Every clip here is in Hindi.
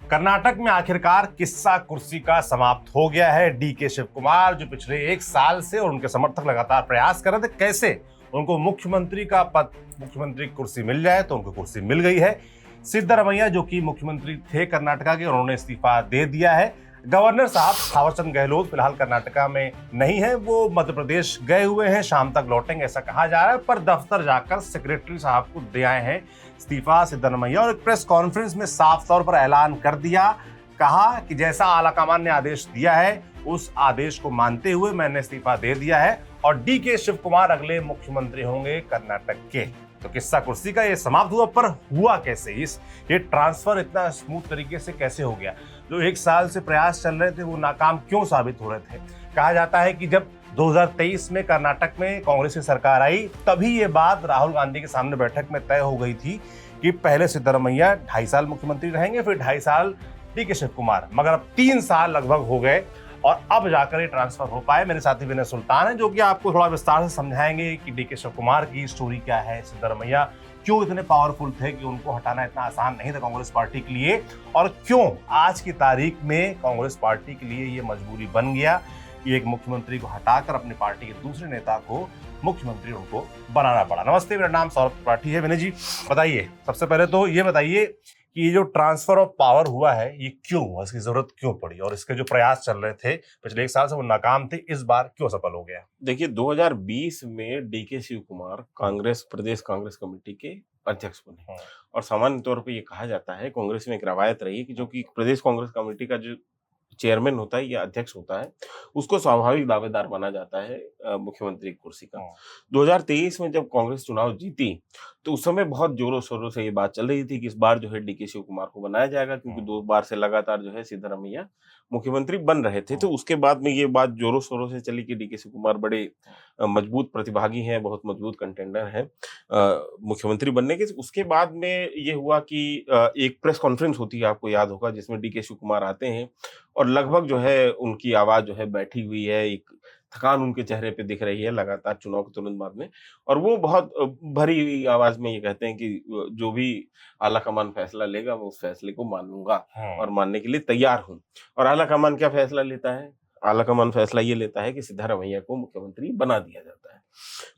कर्नाटक में आखिरकार किस्सा कुर्सी का समाप्त हो गया है। डीके शिव कुमार जो पिछले एक साल से और उनके समर्थक लगातार प्रयास कर रहे थे कैसे उनको मुख्यमंत्री का पद, मुख्यमंत्री कुर्सी मिल जाए, तो उनको कुर्सी मिल गई है। सिद्धरमैया जो कि मुख्यमंत्री थे कर्नाटका के, उन्होंने इस्तीफा दे दिया है। गवर्नर साहब थावरचंद गहलोत फिलहाल कर्नाटका में नहीं है, वो मध्य प्रदेश गए हुए हैं, शाम तक लौटेंगे ऐसा कहा जा रहा है। पर दफ्तर जाकर सेक्रेटरी साहब को दे आए हैं इस्तीफा सिद्धरमैया, और एक प्रेस कॉन्फ्रेंस में साफ तौर पर ऐलान कर दिया, कहा कि जैसा आलाकमान ने आदेश दिया है उस आदेश को मानते हुए मैंने इस्तीफा दे दिया है और डीके शिव कुमार अगले मुख्यमंत्री होंगे कर्नाटक के। तो किस्सा कुर्सी का ये समाप्त हुआ, पर हुआ कैसे? ये ट्रांसफर इतना स्मूथ तरीके से कैसे हो गया? जो एक साल से प्रयास चल रहे थे वो नाकाम क्यों साबित हो रहे थे? कहा जाता है कि जब 2023 में कर्नाटक में कांग्रेस की सरकार आई, तभी ये बात राहुल गांधी के सामने बैठक में तय हो गई थी कि पहले सिद्धरमैया 2.5 साल मुख्यमंत्री रहेंगे, फिर 2.5 साल डीके शिव कुमार। मगर अब 3 साल लगभग हो गए और अब जाकर ये ट्रांसफर हो पाए। मेरे साथी विनय सुल्तान है जो कि आपको थोड़ा विस्तार से समझाएंगे कि डीके शिव कुमार की स्टोरी क्या है, सिद्धरमैया क्यों इतने पावरफुल थे कि उनको हटाना इतना आसान नहीं था कांग्रेस पार्टी के लिए, और क्यों आज की तारीख में कांग्रेस पार्टी के लिए ये मजबूरी बन गया कि एक मुख्यमंत्री को हटाकर अपनी पार्टी के दूसरे नेता को मुख्यमंत्री उनको बनाना पड़ा। नमस्ते, मेरा नाम सौरभ त्रिपाठी है। विनय जी बताइए, सबसे पहले तो ये बताइए कि ये जो ट्रांसफर ऑफ पावर हुआ है ये क्यों हुआ, इसकी जरूरत क्यों पड़ी, और इसके जो प्रयास चल रहे थे पिछले एक साल से वो नाकाम थे, इस बार क्यों सफल हो गया? देखिए, 2020 में डीके शिव कुमार प्रदेश कांग्रेस कमेटी के अध्यक्ष बने और सामान्य तौर पे ये कहा जाता है, कांग्रेस में एक रवायत रही है कि जो कि प्रदेश कांग्रेस कमेटी का जो चेयरमैन होता है या अध्यक्ष होता है, उसको स्वाभाविक दावेदार माना जाता है मुख्यमंत्री की कुर्सी का। 2023 में जब कांग्रेस चुनाव जीती तो उस समय बहुत जोरों शोरों से ये बात चल रही थी कि इस बार जो है डीके शिव कुमार को बनाया जाएगा, क्योंकि 2 बार से लगातार जो है सिद्धरमैया मुख्यमंत्री बन रहे थे। तो उसके बाद में ये बात जोरों शोरों से चली कि डीके शिव कुमार बड़े मजबूत प्रतिभागी हैं, बहुत मजबूत कंटेंडर हैं मुख्यमंत्री बनने के। उसके बाद में ये हुआ कि एक प्रेस कॉन्फ्रेंस होती है, आपको याद होगा, जिसमें डीके शिव कुमार आते हैं और लगभग जो है उनकी आवाज जो है बैठी हुई है, एक थकान उनके चेहरे पे दिख रही है लगातार चुनाव के तुरंत बाद में, और वो बहुत भरी हुई आवाज में ये कहते हैं कि जो भी आलाकमान फैसला लेगा मैं उस फैसले को मानूंगा और मानने के लिए तैयार हूं। और आलाकमान क्या फैसला लेता है? आलाकमान फैसला ये लेता है कि सिद्धरमैया को मुख्यमंत्री बना दिया जाता है,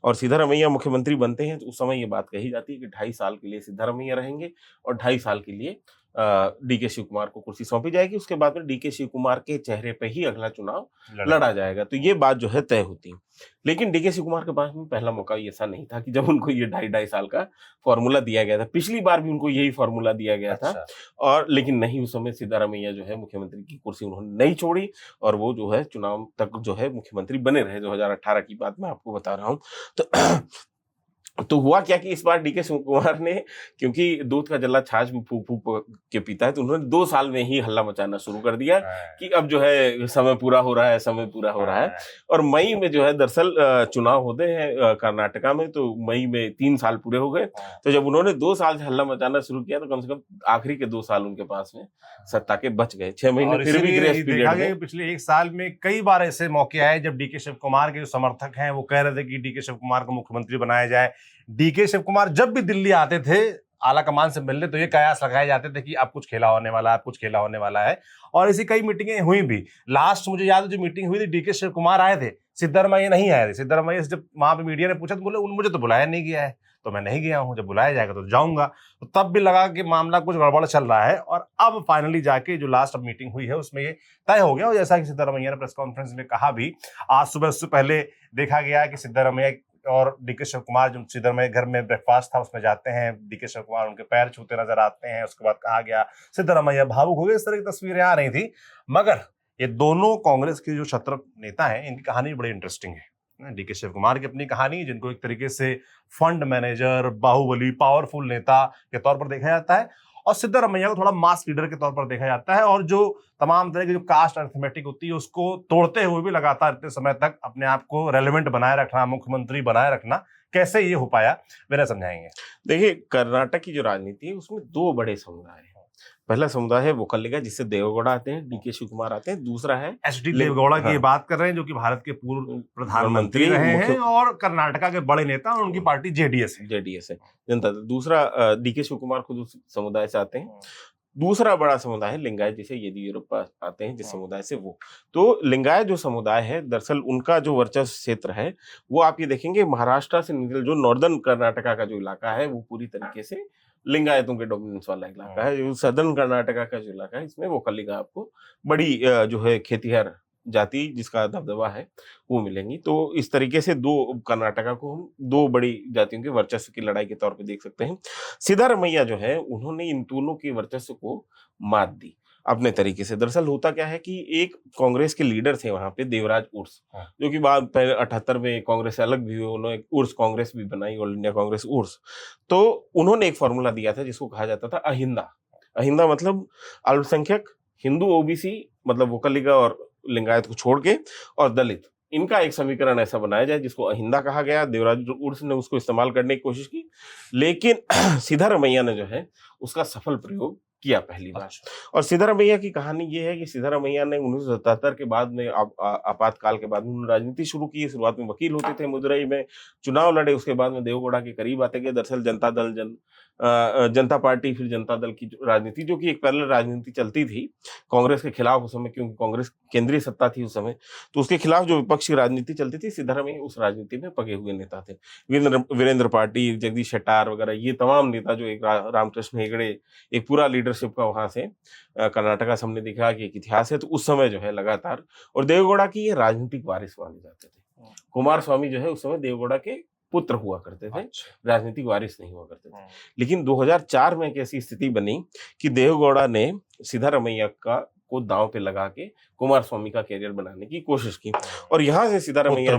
और सिद्धरमैया मुख्यमंत्री बनते हैं तो उस समय ये बात कही जाती है कि 2.5 साल के लिए सिद्धरमैया रहेंगे और 2.5 साल के लिए डीके शिव कुमार को कुर्सी सौंपी जाएगी। उसके बाद में डीके शिव कुमार के चेहरे पे ही अगला चुनाव लड़ा जाएगा। तो ये बात जो है तय होती है। लेकिन डीके शिव कुमार के पास में पहला मौका ऐसा नहीं था कि जब उनको ये 2.5 साल का फॉर्मूला दिया गया था। पिछली बार भी उनको यही फॉर्मूला दिया गया था, और लेकिन नहीं, उस समय सिद्धरमैया जो है मुख्यमंत्री की कुर्सी उन्होंने नहीं छोड़ी और वो जो है चुनाव तक जो है मुख्यमंत्री बने रहे। 2018 की बात मैं आपको बता रहा हूँ। तो हुआ क्या कि इस बार डीके शिव कुमार ने, क्योंकि दूध का जल्ला छाछ में फूक फूक के पीता है, तो उन्होंने 2 साल में ही हल्ला मचाना शुरू कर दिया कि अब जो है समय पूरा हो रहा है, समय पूरा हो रहा है। और मई में जो है दरअसल चुनाव होते हैं कर्नाटका में, तो मई में 3 साल पूरे हो गए। तो जब उन्होंने 2 साल से हल्ला मचाना शुरू किया तो कम से कम आखिरी के 2 साल उनके पास में सत्ता के बच गए। 6 महीने फिर भी ग्रेस पीरियड में। पिछले एक साल में कई बार ऐसे मौके आए जब डीके शिव कुमार के जो समर्थक हैं वो कह रहे थे कि डीके शिव कुमार को मुख्यमंत्री बनाया जाए। डीके शिव कुमार जब भी दिल्ली आते थे आलाकमान से मिलने, तो ये कयास लगाए जाते थे कि अब कुछ खेला होने वाला है, अब कुछ खेला होने वाला है। और ऐसी कई मीटिंगें हुई भी। लास्ट मुझे याद है जो मीटिंग हुई थी, डीके शिव कुमार आए थे, सिद्धरमैया नहीं आए थे। सिद्धरमैया से जब वहां पे मीडिया ने पूछा तो बोले मुझे तो बुलाया नहीं गया है, तो मैं नहीं गया हूं, जब बुलाया जाएगा तो जाऊंगा। तो तब भी लगा कि मामला कुछ गड़बड़ चल रहा है, और अब फाइनली जाके जो लास्ट अब मीटिंग हुई है उसमें ये तय हो गया। और जैसा कि सिद्धरमैया ने प्रेस कॉन्फ्रेंस में कहा भी, आज सुबह उससे पहले देखा गया कि सिद्धरमैया और डीके शिव कुमार, जो सिद्धरमैया घर में ब्रेकफास्ट था उसमें जाते हैं, डीके शिव कुमार उनके पैर छूते नजर आते हैं। उसके बाद कहा गया सिद्धरमैया भावुक हो गए। इस तरह की तस्वीरें आ रही थी। मगर ये दोनों कांग्रेस के जो शत्रु नेता हैं, इनकी कहानी बड़ी इंटरेस्टिंग है। डीके शिव कुमार की अपनी कहानी, जिनको एक तरीके से फंड मैनेजर, बाहुबली, पावरफुल नेता के तौर पर देखा जाता है, और सिद्धरमैया को थोड़ा मास लीडर के तौर पर देखा जाता है, और जो तमाम तरह की जो कास्ट अरिथमेटिक होती है उसको तोड़ते हुए भी लगातार इतने समय तक अपने आप को रेलेवेंट बनाए रखना, मुख्यमंत्री बनाए रखना, कैसे ये हो पाया, वे समझाएंगे। देखिए, कर्नाटक की जो राजनीति है उसमें 2 बड़े समुदाय हैं। पहला समुदाय है वोकलिगा, जिससे देवेगौड़ा आते हैं, डीके शिव कुमार आते हैं। दूसरा है एचडी देवेगौड़ा की बात कर रहे हैं, जो कि भारत के पूर्व प्रधानमंत्री रहे हैं और कर्नाटका के बड़े नेता, और उनकी पार्टी जेडीएस है। जनता। दूसरा डीके शिव कुमार खुद उस समुदाय से आते हैं। दूसरा बड़ा समुदाय है लिंगायत, जिसे येदियुरप्पा आते हैं जिस समुदाय से वो। तो लिंगायत जो समुदाय है, दरअसल उनका जो वर्चस्व क्षेत्र है वो आप ये देखेंगे महाराष्ट्र से निकल जो नॉर्दर्न कर्नाटका का जो इलाका है वो पूरी तरीके से लिंगायतों के डोमिनेंस वाला इलाका है। जो सदर्न कर्नाटका का जो इलाका है इसमें वोकलिगा आपको बड़ी जो है खेतिहर जाति जिसका दबदबा है वो मिलेंगी। तो इस तरीके से दो कर्नाटका को हम दो बड़ी जातियों के वर्चस्व की लड़ाई के तौर पे देख सकते हैं। सिद्धारमैया जो है उन्होंने इन दोनों के वर्चस्व को मात दी अपने तरीके से। दरअसल होता क्या है कि एक कांग्रेस के लीडर थे वहां पे देवराज उर्स, जो कि बाद पहले 78 में कांग्रेस से अलग भी हुए, उन्होंने उर्स कांग्रेस भी बनाई, ऑल इंडिया कांग्रेस उर्स। तो उन्होंने एक फॉर्मूला दिया था जिसको कहा जाता था अहिंदा। अहिंदा मतलब अल्पसंख्यक, हिंदू ओबीसी मतलब वोकलिगा और लिंगायत को छोड़ के, और दलित, इनका एक समीकरण ऐसा बनाया जाए जिसको अहिंदा कहा गया। देवराज उर्स ने उसको इस्तेमाल करने की कोशिश की, लेकिन सिद्धारमैया ने जो है उसका सफल प्रयोग किया पहली बार। और सिद्धारमैया की कहानी ये है कि सिद्धारमैया ने 1977 के बाद में आपातकाल के बाद उन्होंने राजनीति शुरू की। शुरुआत में वकील होते थे, मदुरई में चुनाव लड़े, उसके बाद में देवगौड़ा के करीब आते गए। दरअसल जनता पार्टी, फिर जनता दल की राजनीति, जो कि एक पैरेलल राजनीति चलती थी कांग्रेस के खिलाफ उस समय, क्योंकि कांग्रेस केंद्रीय सत्ता थी उस समय, तो उसके खिलाफ जो विपक्षी राजनीति चलती थी, सिद्धारमैया उस राजनीति में पगे हुए नेता थे। वीरेंद्र पाटिल, जगदीश शेट्टार वगैरह, ये तमाम नेता जो एक रामकृष्ण हेगड़े, एक पूरा लीडरशिप का वहां से कर्नाटका से हमने देखा कि एक इतिहास है। तो उस समय जो है लगातार, और देवगौड़ा की ये राजनीतिक वारिस माने जाते थे। कुमार स्वामी जो है उस समय देवगौड़ा के पुत्र हुआ करते थे, राजनीतिक वारिस नहीं हुआ करते थे। लेकिन 2004 में एक ऐसी स्थिति बनी कि देवगौड़ा ने सिद्धारमैया को दांव पे लगा के कुमार स्वामी का कैरियर बनाने की कोशिश की, और यहाँ से सिद्धारमैया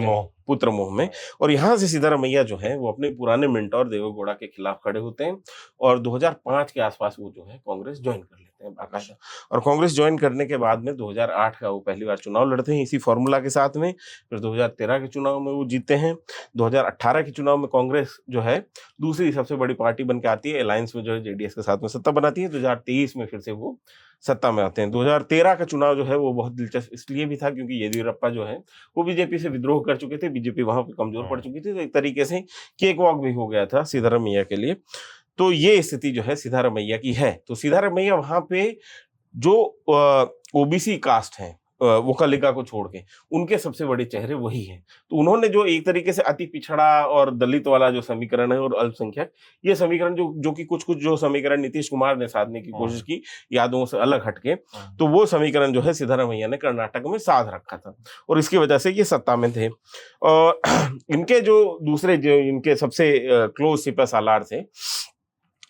पुत्र मोह में, और यहाँ से सिद्धारमैया जो है वो अपने पुराने मेंटोर देवगौड़ा के खिलाफ खड़े होते हैं, और 2005 के आसपास वो जो है कांग्रेस ज्वाइन कर लेते हैं बाकायदा। और कांग्रेस ज्वाइन करने के बाद में 2008 का वो पहली बार चुनाव लड़ते हैं इसी फॉर्मूला के साथ में। फिर 2013 के चुनाव में वो जीतते हैं। 2018 के चुनाव में कांग्रेस जो है दूसरी सबसे बड़ी पार्टी बन के आती है, अलायंस में जो है जेडीएस के साथ में सत्ता बनाती है। 2023 में फिर से वो सत्ता में आते हैं। 2013 का चुनाव जो है वो बहुत दिलचस्प इसलिए भी था क्योंकि येदियुरप्पा जो है वो बीजेपी से विद्रोह कर चुके थे, बीजेपी वहां पे कमजोर पड़ चुकी थी, तो एक तरीके से केक वॉक भी हो गया था सिद्धारमैया के लिए। तो ये स्थिति जो है सिद्धारमैया की है। तो सिद्धारमैया वहां पे जो ओबीसी कास्ट है वोकलिगा को छोड़ के, उनके सबसे बड़े चेहरे वही हैं। तो उन्होंने जो एक तरीके से अति पिछड़ा और दलित वाला जो समीकरण है और अल्पसंख्यक, ये समीकरण जो कि कुछ जो समीकरण नीतीश कुमार ने साधने की कोशिश की यादों से अलग हटके, तो वो समीकरण जो है सिद्धारमैया ने कर्नाटक में साध रखा था, और इसकी वजह से ये सत्ता में थे। और इनके जो दूसरे जो इनके सबसे क्लोज सिपह सालार थे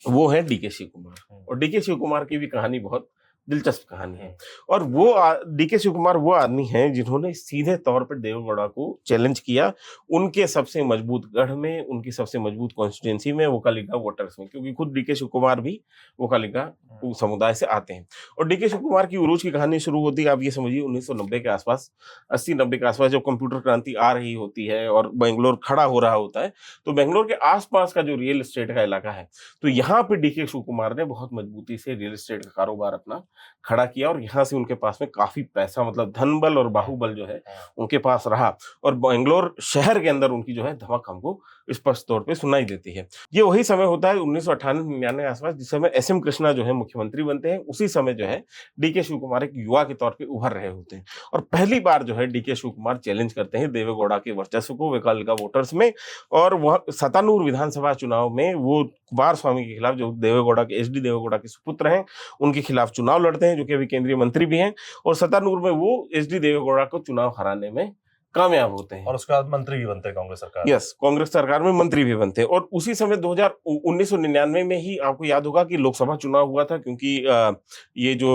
वो है डीके शिव कुमार, और डीके शिव कुमार की भी कहानी बहुत दिलचस्प कहानी है। और वो डीके शिव कुमार वो आदमी हैं जिन्होंने सीधे तौर पर देवगौड़ा को चैलेंज किया उनके सबसे मजबूत गढ़ में, उनकी सबसे मजबूत कॉन्स्टिट्यूंसी में, वोकलिगा वोटर्स में, क्योंकि खुद डीके शिव कुमार भी वोकलिगा समुदाय से आते हैं। और डीके शिव कुमार की उरूज की कहानी शुरू होती है, आप ये समझिए 1990 के आसपास, 80-90 के आसपास, जब कंप्यूटर क्रांति आ रही होती है और बेंगलोर खड़ा हो रहा होता है, तो बेंगलोर के आसपास का जो रियल एस्टेट का इलाका है, तो यहाँ पे डीके शिव कुमार ने बहुत मजबूती से रियल एस्टेट का कारोबार अपना खड़ा किया, और यहाँ से उनके पास में काफी पैसा, मतलब धन बल और बाहुबल जो है उनके पास रहा, और बेंगलोर शहर के अंदर उनकी जो है धमक हमको स्पष्ट तौर पे सुनाई देती है। ये वही समय होता है 1998-99 आसपास, जिस समय एसएम कृष्णा जो है मुख्यमंत्री बनते हैं। उसी समय जो है डीके शिव कुमार एक युवा के तौर पे उभर रहे होते हैं, और पहली बार जो है डीके शिव कुमार चैलेंज करते हैं देवेगौड़ा के वर्चस्व को वोकलिगा वोटर्स में। और वह सतानूर विधानसभा चुनाव में वो कुमार स्वामी के खिलाफ, जो देवेगौड़ा के एचडी देवेगौड़ा के सुपुत्र हैं, उनके खिलाफ चुनाव लड़ते हैं, जो कि अभी केंद्रीय मंत्री भी हैं, और सतानूर में वो एचडी देवेगौड़ा को चुनाव हराने में कामयाब होते हैं, और उसके बाद मंत्री भी बनते हैं कांग्रेस सरकार। यस, कांग्रेस सरकार में मंत्री भी बनते हैं। और उसी समय 1999 में ही आपको याद होगा कि लोकसभा चुनाव हुआ था, क्योंकि ये जो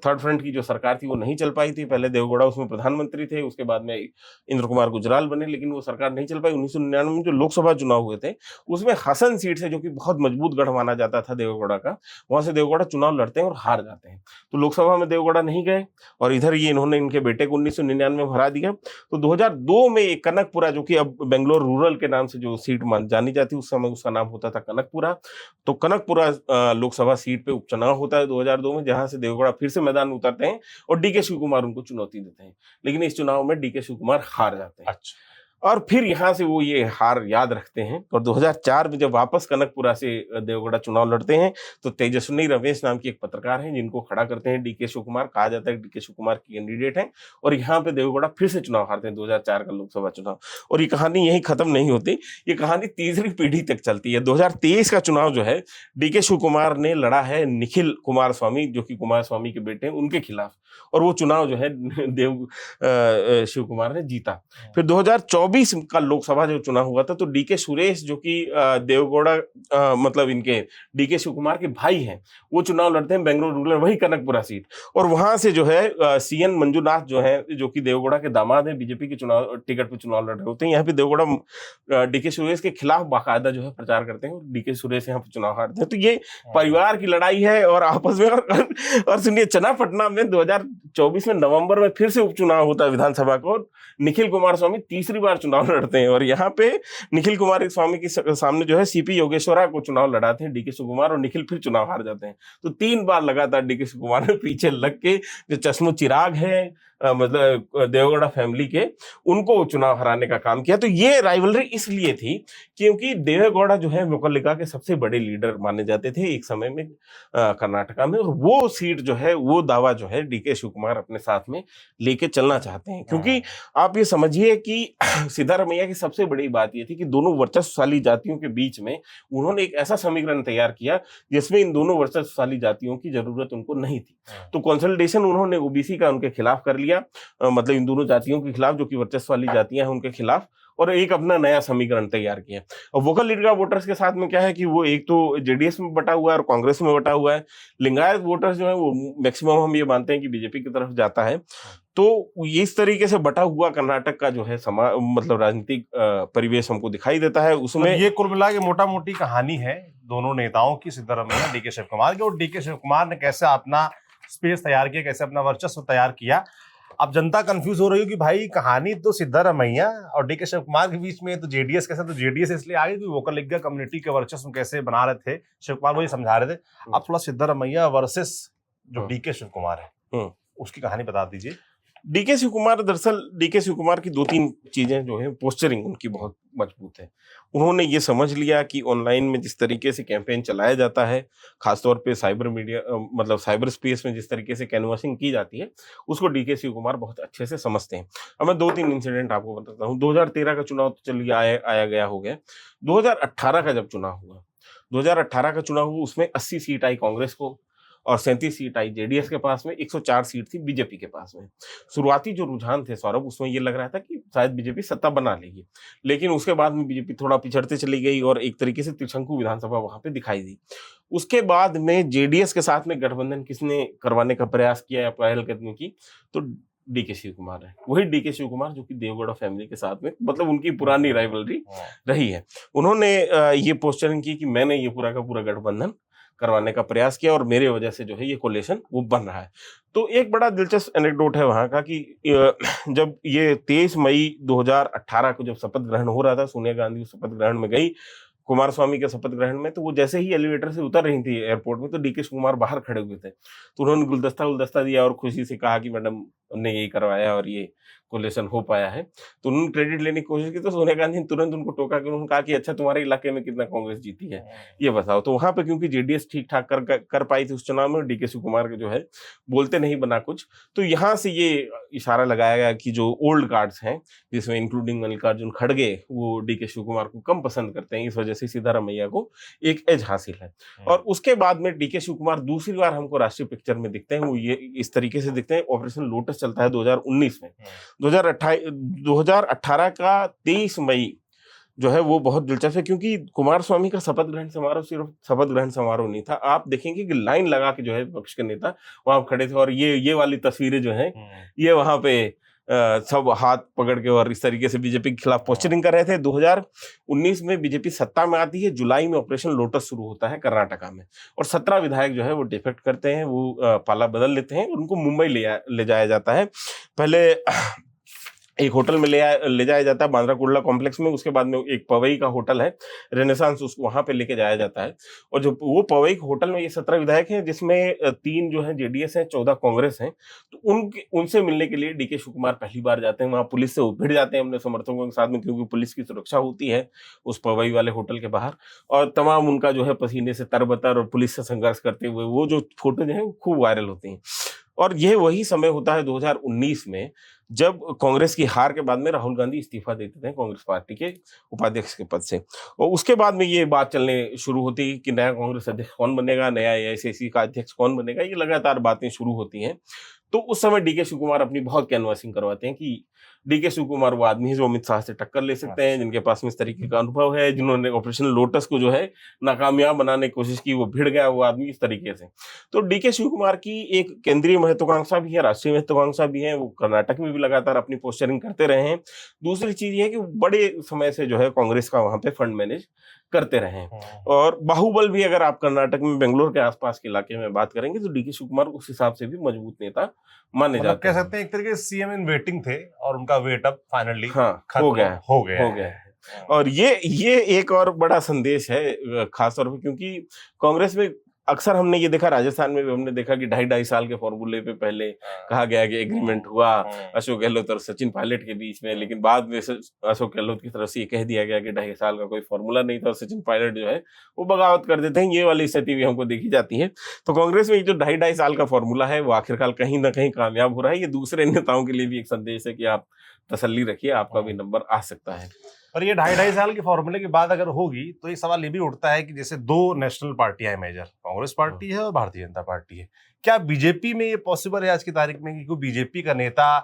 थर्ड फ्रंट की जो सरकार थी वो नहीं चल पाई थी। पहले देवेगौड़ा उसमें प्रधानमंत्री थे, उसके बाद में इंद्र कुमार गुजराल बने, लेकिन वो सरकार नहीं चल पाई। 1999 में जो लोकसभा चुनाव हुए थे उसमें हसन सीट से, जो कि बहुत मजबूत गढ़ माना जाता था देवेगौड़ा का, वहां से देवेगौड़ा चुनाव लड़ते हैं और हार जाते हैं। तो लोकसभा में देवेगौड़ा नहीं गए, और इधर ये इन्होंने इनके बेटे को 1999 में हरा दिया। तो 2002 में एक कनकपुरा, जो कि अब बेंगलोर रूरल के नाम से जो सीट जानी जाती, उस समय उसका नाम होता था कनकपुरा। तो कनकपुरा लोकसभा सीट पे उपचुनाव होता है 2002 में, जहां से देवेगौड़ा फिर से मैदान में उतरते हैं और डीके शिव कुमार उनको चुनौती देते हैं, लेकिन इस चुनाव में डीके शिव कुमार हार जाते हैं। अच्छा। और फिर यहाँ से वो ये हार याद रखते हैं और 2004 में जब वापस कनकपुरा से देवगौड़ा चुनाव लड़ते हैं तो तेजस्विनी रमेश नाम की एक पत्रकार हैं जिनको खड़ा करते हैं डीके शिव कुमार, कहा जाता है डीके शिव कुमार की कैंडिडेट हैं, और यहाँ पे देवगौड़ा फिर से चुनाव हारते हैं 2004 का लोकसभा चुनाव। और ये कहानी यही खत्म नहीं होती, ये कहानी तीसरी पीढ़ी तक चलती है। 2023 का चुनाव जो है डीके शिव कुमार ने लड़ा है निखिल कुमारस्वामी, जो कि कुमारस्वामी के बेटे हैं, उनके खिलाफ, और वो चुनाव जो है शिव कुमार ने जीता। फिर 2024 का लोकसभा जो चुनाव हुआ था तो डीके सुरेश, जो कि देवगौड़ा मतलब इनके डीके शिव कुमार के भाई हैं, वो चुनाव लड़ते हैं बेंगलुरु रूरल, वही कनकपुरा सीट, और वहां से जो है सीएन मंजुनाथ जो है, जो कि देवगौड़ा के दामाद हैं, बीजेपी के चुनाव टिकट पे चुनाव लड़ रहे होते हैं। यहाँ पे देवगौड़ा डीके सुरेश के खिलाफ बाकायदा जो है प्रचार करते हैं और डीके सुरेश यहाँ पे चुनाव हारते हैं। तो ये परिवार की लड़ाई है और आपस में। और सुनिए, चन्नापटना में 2024 में नवंबर में फिर से उपचुनाव होता है विधानसभा को, निखिल कुमारस्वामी तीसरी बार चुनाव लड़ते हैं, और यहाँ पे निखिल कुमारस्वामी के सामने जो है सीपी योगेश्वरा को चुनाव लड़ाते हैं डीके शिव कुमार, और निखिल फिर चुनाव हार जाते हैं। तो 3 बार लगातार डीके शिव कुमार ने पीछे लग के जो चश्मो चिराग है मतलब देवगौड़ा फैमिली के, उनको चुनाव हराने का काम किया। तो ये राइवलरी इसलिए थी क्योंकि देवेगौड़ा जो है मुकल्लिका के सबसे बड़े लीडर माने जाते थे एक समय में कर्नाटका में, और वो सीट जो है, वो दावा जो है डीके शिव कुमार अपने साथ में लेके चलना चाहते हैं। क्योंकि आप ये समझिए कि सिद्धारमैया की सबसे बड़ी बात ये थी कि दोनों वर्चस्वशाली जातियों के बीच में उन्होंने एक ऐसा समीकरण तैयार किया जिसमें इन दोनों वर्चस्वशाली जातियों की जरूरत उनको नहीं थी। तो कंसल्टेशन उन्होंने ओबीसी का उनके खिलाफ कर लिया, मतलब इन दोनों जातियों के खिलाफ जो कि वर्चस्व वाली जातियां हैं उनके खिलाफ, और एक अपना नया समीकरण तैयार किया। और वोकल लीडर वोटर्स के साथ में क्या है कि वो एक तो जेडीएस में बटा हुआ है और कांग्रेस में बटा हुआ है। लिंगायत वोटर्स जो है वो मैक्सिमम हम ये मानते हैं कि बीजेपी की तरफ जाता है। तो इस तरीके से बटा हुआ कर्नाटक का जो है मतलब राजनीतिक परिवेश हमको दिखाई देता है। उसमें ये कुल मिला के मोटा मोटी कहानी है दोनों नेताओं की, सिद्धारमैया डीके शिव कुमार की, और डीके शिव कुमार ने कैसे अपना स्पेस तैयार किया, कैसे अपना वर्चस्व तैयार किया। अब जनता कंफ्यूज हो रही है कि भाई कहानी तो सिद्धारमैया और डीके शिव कुमार के बीच में, तो जेडीएस कैसे, तो जेडीएस इसलिए आगे कि वोकल लीग कम्युनिटी के वर्चस्व कैसे बना रहे थे, शिव कुमार वही समझा रहे थे। अब थोड़ा सिद्धारमैया वर्सेस जो डीके शिव कुमार है उसकी कहानी बता दीजिए। डीके शिव कुमार, दरअसल डीके शिव कुमार की 2-3 चीजें जो है, पोस्चरिंग उनकी बहुत मजबूत है। उन्होंने ये समझ लिया कि ऑनलाइन में जिस तरीके से कैंपेन चलाया जाता है, खासतौर पे साइबर मीडिया मतलब साइबर स्पेस में जिस तरीके से कैनवासिंग की जाती है, उसको डीके शिव कुमार बहुत अच्छे से समझते हैं। अब मैं 2-3 इंसिडेंट आपको बताता हूँ। 2013 का चुनाव तो चलिए आया गया हो गया। 2018 का जब चुनाव हुआ, 2018 का चुनाव हुआ, उसमें 80 सीट आई कांग्रेस को और 37 सीट आई जेडीएस के पास में, 104 सीट थी बीजेपी के पास में। शुरुआती जो रुझान थे सौरभ, उसमें ये लग रहा था कि शायद बीजेपी सत्ता बना लेगी, लेकिन उसके बाद में बीजेपी थोड़ा पिछड़ते चली गई और एक तरीके से त्रिशंकु विधानसभा वहां पे दिखाई दी। उसके बाद में जेडीएस के साथ में गठबंधन किसने करवाने का प्रयास किया या पहल करने की, तो डीके शिव कुमार है। वही डीके शिव कुमार जो कि देवगौड़ा फैमिली के साथ में, मतलब उनकी पुरानी राइवलरी रही है। उन्होंने ये पोस्चरिंग की कि मैंने ये पूरा का पूरा गठबंधन करवाने का प्रयास किया और मेरे वजह से जो है ये कोलेशन वो बन रहा है। तो एक बड़ा दिलचस्प एनेक्डोट है वहां का कि जब ये 23 मई 2018 को जब शपथ ग्रहण हो रहा था, सोनिया गांधी शपथ ग्रहण में गई कुमारस्वामी के शपथ ग्रहण में, तो वो जैसे ही एलिवेटर से उतर रही थी एयरपोर्ट में, तो डीके शिव कुमार बाहर खड़े हुए थे। तो उन्होंने गुलदस्ता दिया और खुशी से कहा कि मैडम हमने यही करवाया और ये कोलेशन हो पाया है। तो उन्होंने क्रेडिट लेने की कोशिश की, तो सोनिया गांधी ने तुरंत उनको टोका कि उन्होंने कहा कि अच्छा तुम्हारे इलाके में कितना कांग्रेस जीती है ये बताओ। तो वहां पे क्योंकि जेडीएस ठीक ठाक कर पाई थी उस चुनाव में, डीके शिव कुमार के जो है बोलते नहीं बना कुछ, तो यहाँ से ये इशारा लगाया गया कि जो ओल्ड कार्ड्स हैं, जिसमें इंक्लूडिंग मल्लिकार्जुन खड़गे, वो डीके शिव कुमार को कम पसंद करते हैं, इस वजह से सिद्धारमैया को एक एज हासिल है। और उसके बाद में डीके शिव कुमार दूसरी बार हमको राष्ट्रीय पिक्चर में दिखते हैं, वो ये इस तरीके से दिखते हैं। ऑपरेशन लोटस चलता है 2019 में। 2018 का 23 मई जो है वो बहुत दिलचस्प है, क्योंकि कुमारस्वामी का शपथ ग्रहण समारोह सिर्फ शपथ ग्रहण समारोह नहीं था। आप देखेंगे कि लाइन लगा के जो है पक्ष के नेता वहां खड़े थे, और ये वाली तस्वीरें जो हैं ये वहां पे सब हाथ पकड़ के और इस तरीके से बीजेपी के खिलाफ पोस्टरिंग कर रहे थे। 2019 में बीजेपी सत्ता में आती है, जुलाई में ऑपरेशन लोटस शुरू होता है कर्नाटका में, और 17 विधायक जो है वो डिफेक्ट करते हैं, वो पाला बदल लेते हैं, उनको मुंबई ले जाया जाता है। पहले एक होटल में ले जाया जाता है बांद्रा कुर्ला कॉम्प्लेक्स में। उसके बाद में एक पवई का होटल है रेनेसांस, उसको वहां पे लेके जाया जाता है। और जो वो पवई होटल में ये 17 विधायक हैं, जिसमें 3 जो है जेडीएस है, 14 कांग्रेस हैं। तो उनसे मिलने के लिए डीके शिव कुमार पहली बार जाते हैं वहां। पुलिस से भिड़ जाते हैं अपने समर्थकों के साथ में, क्योंकि पुलिस की सुरक्षा होती है उस पवई वाले होटल के बाहर। और तमाम उनका जो है पसीने से तरबतर और पुलिस से संघर्ष करते हुए वो जो फोटो जो है खूब वायरल होती हैं। और यह वही समय होता है 2019 में, जब कांग्रेस की हार के बाद में राहुल गांधी इस्तीफा दे देते हैं कांग्रेस पार्टी के उपाध्यक्ष के पद से। और उसके बाद में ये बात चलने शुरू होती है कि नया कांग्रेस अध्यक्ष कौन बनेगा, नया एआईसीसी का अध्यक्ष कौन बनेगा। ये लगातार बातें शुरू होती हैं। तो उस समय डीके शिव कुमार अपनी बहुत कैनवासिंग करवाते हैं कि डीके शिव कुमार वो आदमी है जो अमित शाह से टक्कर ले सकते हैं, जिनके पास में इस तरीके का अनुभव है, जिन्होंने ऑपरेशन लोटस को जो है नाकामयाब बनाने की कोशिश की, वो भिड़ गया वो आदमी इस तरीके से। तो डीके शिव कुमार की एक केंद्रीय महत्वाकांक्षा भी है, राष्ट्रीय महत्वाकांक्षा भी है। वो कर्नाटक में भी लगातार अपनी पोस्टरिंग करते रहे हैं। दूसरी चीज ये है कि वो बड़े समय से जो है कांग्रेस का वहां पे फंड मैनेज करते रहे हैं। और बाहुबल भी, अगर आप कर्नाटक में बेंगलोर के आसपास के इलाके में बात करेंगे, तो डीके शिव कुमार उस हिसाब से भी मजबूत नेता माने मतलब जाते कह हैं। सकते हैं एक तरीके से सीएम इन वेटिंग थे और उनका वेट अब फाइनली हाँ, हो गया है। और ये एक और बड़ा संदेश है खास तौर पे, क्योंकि कांग्रेस में अक्सर हमने ये देखा, राजस्थान में भी हमने देखा कि 2.5 साल के फॉर्मूले पे पहले कहा गया कि एग्रीमेंट हुआ अशोक गहलोत और सचिन पायलट के बीच में, लेकिन बाद में अशोक गहलोत की तरफ से ये कह दिया गया कि 2.5 साल का कोई फॉर्मूला नहीं था और सचिन पायलट जो है वो बगावत कर देते हैं। ये वाली स्थिति भी हमको देखी जाती है। तो कांग्रेस में जो 2.5 साल का फॉर्मूला है वो आखिरकार कहीं ना कहीं कामयाब हो रहा है। ये दूसरे नेताओं के लिए भी एक संदेश है कि आप तसल्ली रखिए, आपका भी नंबर आ सकता है। और ये 2.5 साल के फॉर्मूले की बात अगर होगी तो ये सवाल ये भी उठता है कि जैसे 2 नेशनल पार्टियां हैं मेजर, कांग्रेस पार्टी है और भारतीय जनता पार्टी है। क्या बीजेपी में ये पॉसिबल है आज की तारीख में कि कोई बीजेपी का नेता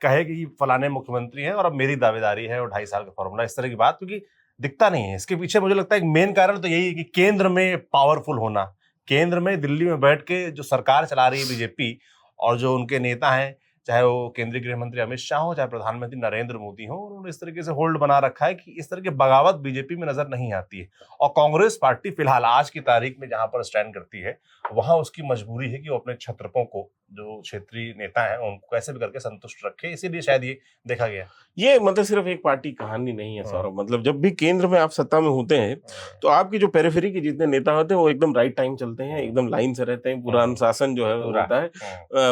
कहे कि फलाने मुख्यमंत्री हैं और अब मेरी दावेदारी है और 2.5 साल का फॉर्मूला, इस तरह की बात क्योंकि दिखता नहीं है। इसके पीछे मुझे लगता है एक मेन कारण तो यही है कि केंद्र में पावरफुल होना, केंद्र में दिल्ली में बैठ के जो सरकार चला रही है बीजेपी और जो उनके नेता हैं, चाहे वो केंद्रीय गृह मंत्री अमित शाह हो, चाहे प्रधानमंत्री नरेंद्र मोदी हो, उन्होंने इस तरीके से होल्ड बना रखा है कि इस तरह की बगावत बीजेपी में नजर नहीं आती है। और कांग्रेस पार्टी फिलहाल आज की तारीख में जहां पर स्टैंड करती है, वहां उसकी मजबूरी है कि वो अपने छत्रपों को, जो क्षेत्रीय नेता हैं, उनको कैसे भी करके संतुष्ट रखे। इसीलिए शायद ये देखा गया। ये मतलब सिर्फ एक पार्टी कहानी नहीं है सौरभ। मतलब जब भी केंद्र में आप सत्ता में होते हैं तो आपकी जो पेरिफेरी के जितने नेता होते हैं वो एकदम राइट टाइम चलते हैं, एकदम लाइन से रहते हैं, पूरा अनुशासन जो है होता है।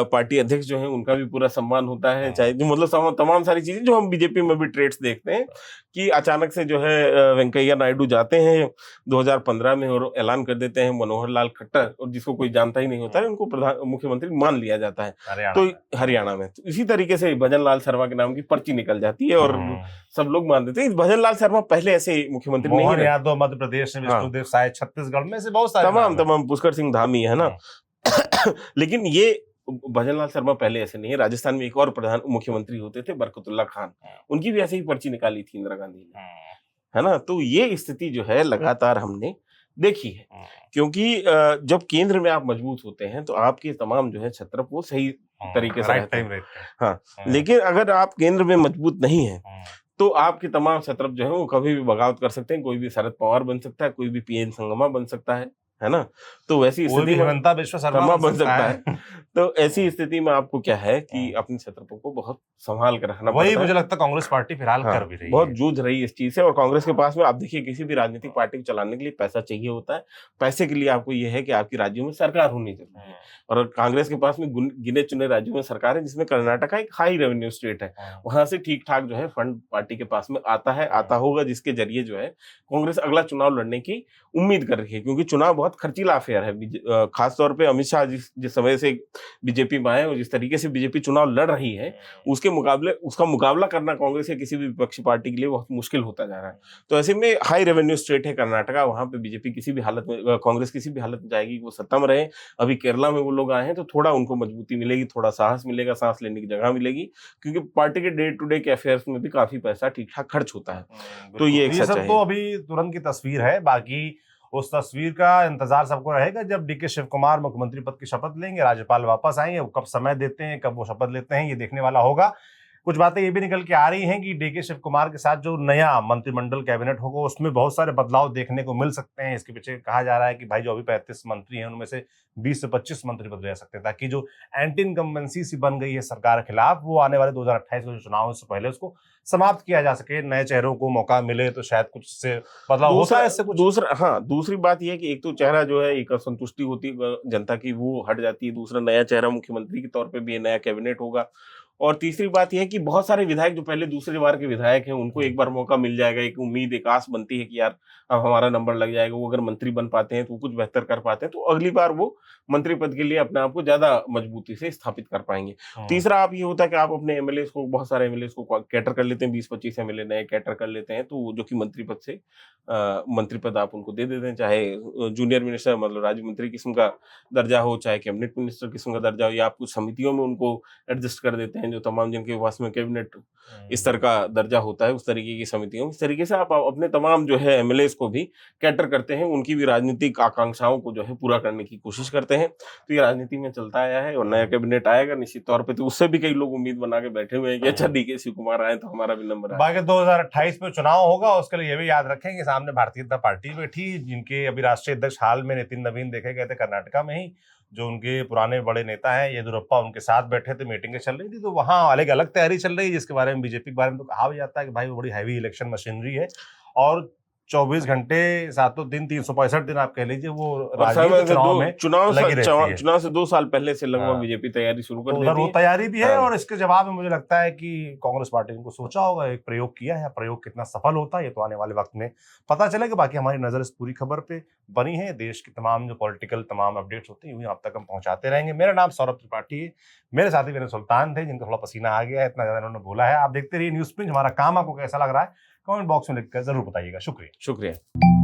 पार्टी अध्यक्ष जो है उनका भी पूरा सम्मान होता है, चाहे जो मतलब तमाम सारी चीजें जो हम बीजेपी में भी ट्रेड्स देखते हैं कि अचानक से जो है वेंकैया नायडू जाते हैं 2015 में और ऐलान कर देते हैं मनोहर लाल खट्टर, और जिसको कोई जानता ही नहीं होता है उनको मुख्यमंत्री मान लिया जाता है। तो हरियाणा में तो इसी तरीके से भजन लाल शर्मा के नाम की पर्ची निकल जाती है और सब लोग मान देते हैं। भजन लाल शर्मा पहले ऐसे मुख्यमंत्री नहीं रहे। मोहन यादव मध्य प्रदेश में, विष्णुदेव साय छत्तीसगढ़ में, से बहुत सारे तमाम पुष्कर सिंह धामी है ना। लेकिन ये भजन लाल शर्मा पहले ऐसे नहीं है। राजस्थान में एक और प्रधान मुख्यमंत्री होते थे बरकतुल्ला खान, उनकी भी ऐसे ही पर्ची निकाली थी इंदिरा गांधी ने, है ना। तो ये स्थिति जो है लगातार हमने देखी है, क्योंकि जब केंद्र में आप मजबूत होते हैं तो आपके तमाम जो है छत्र वो सही तरीके से रहते हैं। हाँ, लेकिन अगर आप केंद्र में मजबूत नहीं है तो आपके तमाम छत्र जो है वो कभी भी बगावत कर सकते हैं। कोई भी शरद पवार बन सकता है, कोई भी पीएन संगमा बन सकता है ना। तो वैसी स्थिति में हेमंता बिश्व शर्मा बन सकता है। तो ऐसी स्थिति में आपको क्या है कि अपने छत्रपों को बहुत संभाल कर रखना वही मुझे लगता है कांग्रेस पार्टी फिलहाल कर भी रही है, बहुत जूझ रही है इस चीज से। और कांग्रेस के पास में आप देखिए किसी भी राजनीतिक पार्टी को चलाने के लिए पैसा चाहिए होता है। पैसे के लिए आपको ये है कि आपकी राज्यों में सरकार होनी चाहिए, और कांग्रेस के पास में गिने चुने राज्यों में सरकार है, जिसमें कर्नाटक एक हाई रेवेन्यू स्टेट है, वहां से ठीक ठाक जो है फंड पार्टी के पास में आता होगा, जिसके जरिए जो है कांग्रेस अगला चुनाव लड़ने की उम्मीद कर रही है। क्योंकि चुनाव बहुत खर्चीला अफेयर है, खासतौर पर अमित शाह जिस समय से बीजेपी में आए और जिस तरीके से बीजेपी चुनाव लड़ रही है, उसका मुकाबला करना कांग्रेस या किसी भी विपक्षी पार्टी के लिए बहुत मुश्किल होता जा रहा है। तो ऐसे में हाई रेवेन्यू स्टेट है कर्नाटका, वहां पे बीजेपी किसी भी हालत में, कांग्रेस किसी भी हालत में चाहेगी वो सत्ता में रहे। अभी केरला में वो लोग आए हैं तो थोड़ा उनको मजबूती मिलेगी, थोड़ा साहस मिलेगा, सांस लेने की जगह मिलेगी, क्योंकि पार्टी के डे टू डे के अफेयर्स में भी काफी पैसा ठीक ठाक खर्च होता है। तो ये सब तो अभी तुरंत की तस्वीर है, बाकी उस तस्वीर का इंतजार सबको रहेगा जब डीके शिव कुमार मुख्यमंत्री पद की शपथ लेंगे, राज्यपाल वापस आएंगे, वो कब समय देते हैं, कब वो शपथ लेते हैं, ये देखने वाला होगा। कुछ बातें ये भी निकल के आ रही हैं कि डीके शिव कुमार के साथ जो नया मंत्रिमंडल कैबिनेट होगा उसमें बहुत सारे बदलाव देखने को मिल सकते हैं। इसके पीछे कहा जा रहा है कि भाई जो अभी 35 मंत्री हैं उनमें से 20 से 25 मंत्री बदले जा सकते हैं, ताकि जो एंटी इनकम्बेंसी सी बन गई है सरकार के खिलाफ वो आने वाले 2028 के जो चुनाव है उससे पहले उसको समाप्त किया जा सके, नए चेहरों को मौका मिले तो शायद कुछ से बदलाव होता है इससे कुछ। दूसरी बात यह है कि एक तो चेहरा जो है एक असंतुष्टि होती है जनता की, वो हट जाती है। दूसरा, नया चेहरा मुख्यमंत्री के तौर पे भी नया कैबिनेट होगा। और तीसरी बात यह है कि बहुत सारे विधायक जो पहले दूसरी बार के विधायक हैं उनको एक बार मौका मिल जाएगा। एक उम्मीद, एक आस बनती है कि यार अब हमारा नंबर लग जाएगा। वो अगर मंत्री बन पाते हैं तो कुछ बेहतर कर पाते हैं तो अगली बार वो मंत्री पद के लिए अपने आप को ज्यादा मजबूती से स्थापित कर पाएंगे। तीसरा आप ये होता है कि आप अपने एमएलए को, बहुत सारे एमएलए को कैटर कर लेते हैं, 20-25 एमएलए नए कैटर कर लेते हैं, तो जो कि मंत्री पद से मंत्री पद आप उनको दे देते हैं, चाहे जूनियर मिनिस्टर मतलब राज्य मंत्री किस्म का दर्जा हो, चाहे कैबिनेट मिनिस्टर किस्म का दर्जा हो, या आप कुछ समितियों में उनको एडजस्ट कर देते हैं जो तमाम जिनके पास में कैबिनेट स्तर का दर्जा होता है उस तरीके की समितियों। इस तरीके से आप अपने तमाम जो है एमएलए को भी कैटर करते हैं, उनकी भी राजनीतिक आकांक्षाओं को जो है पूरा करने की कोशिश करते हैं। तो ये राजनीति में चलता आया है और नया कैबिनेट आएगा निश्चित तौर पे, तो उससे भी कई लोग उम्मीद बना के बैठे हुए हैं कि अच्छा डीके शिव कुमार आए तो हमारा भी नंबर आए। बाकी 2028 में चुनाव होगा, उसके लिए ये भी याद रखें कि सामने भारतीय जनता पार्टी बैठी, जिनके अभी राष्ट्रीय अध्यक्ष हाल में नितिन नवीन देखे गए थे कर्नाटका में ही। जो उनके पुराने बड़े नेता हैं येदियुरप्पा, उनके साथ बैठे थे, मीटिंगें चल रही थी, तो वहां अलग अलग तैयारी चल रही है, जिसके बारे में बीजेपी के बारे में तो कहा भी जाता है कि भाई वो बड़ी हैवी इलेक्शन मशीनरी है और 24 घंटे 7 दिन 365 दिन आप कह लीजिए वो राजनीतिक चुनाव में लगी रहती है। चुनाव से 2 साल पहले से लगभग बीजेपी तैयारी शुरू कर देती है। वो तैयारी भी है और इसके जवाब में मुझे लगता है कि कांग्रेस पार्टी ने सोचा होगा, एक प्रयोग किया है, प्रयोग कितना सफल होता है ये तो आने वाले वक्त में पता चलेगा। बाकी हमारी नजर इस पूरी खबर पे बनी है, देश की तमाम जो पॉलिटिकल तमाम अपडेट्स होती है आप तक हम पहुंचाते रहेंगे। मेरा नाम सौरभ त्रिपाठी है, मेरे साथी विनय सुल्तान थे जिनका थोड़ा पसीना आ गया है, इतना ज्यादा इन्होंने बोला है। आप देखते रहिए न्यूज़ पिंच, हमारा काम आपको कैसा लग रहा है कमेंट बॉक्स में लिखकर जरूर बताइएगा। शुक्रिया।